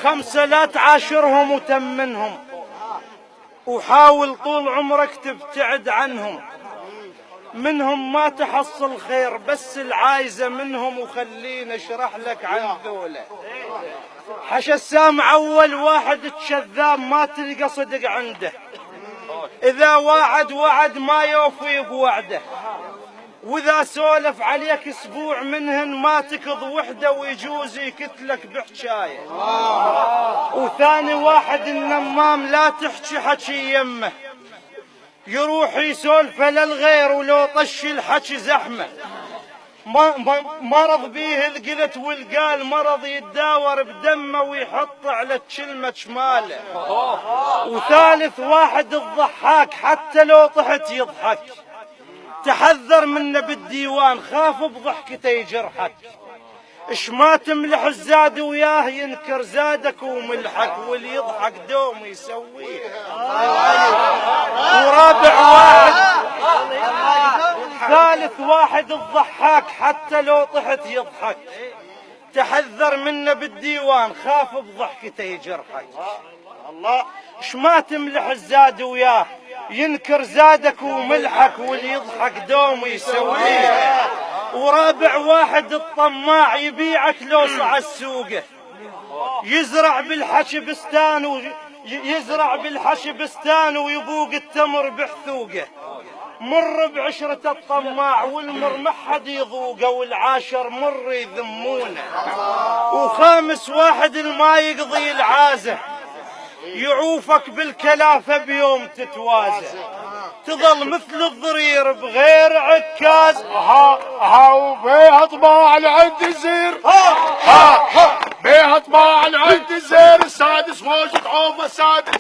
5 لا تعاشرهم وتمنهم، وحاول طول عمرك تبتعد عنهم. منهم ما تحصل خير، بس العايزة منهم، وخليني اشرح لك عن ذولا. حشا السامع اول واحد كذاب ما تلقى صدق عنده، اذا وعد ما يوفي بوعده، واذا سولف عليك اسبوع منهن ما تكض وحده، ويجوز يكتلك بحجايه. وثاني واحد النمام لا تحكي حكي يمه، يروح يسولف للغير ولو طش الحكي زحمه. مرض بيه القلت والقال، مرض يتداور بدمه ويحط على كلمة شماله. وثالث واحد الضحاك، حتى لو طحت يضحك، تحذر منه بالديوان، خاف بضحكته يجرحك. اش ما تملح الزاد وياه ينكر زادك وملحك، واللي يضحك دوم يسويه. ورابع واحد ثالث واحد الضحاك، حتى لو طحت يضحك، تحذر منه بالديوان، خاف بضحكته يجرحك. الله اش ما تملح الزاد وياه ينكر زادك وملحك، واللي يضحك دوم يسويه. ورابع واحد الطماع، يبيعك لو صعد سوقه، يزرع بالحشي بستان ويبوق التمر بحثوقه. مر بعشرة الطماع والمر ما حد يذوقه، والعاشر مر يذمونه. وخامس واحد الما يقضي العازة، يعوفك بالكلافة بيوم تتوازى، تظل مثل الضرير بغير عكاز. هاو بيها طباع العد الزير، بيها طباع العد الزير، السادس موجة عوفة السادس.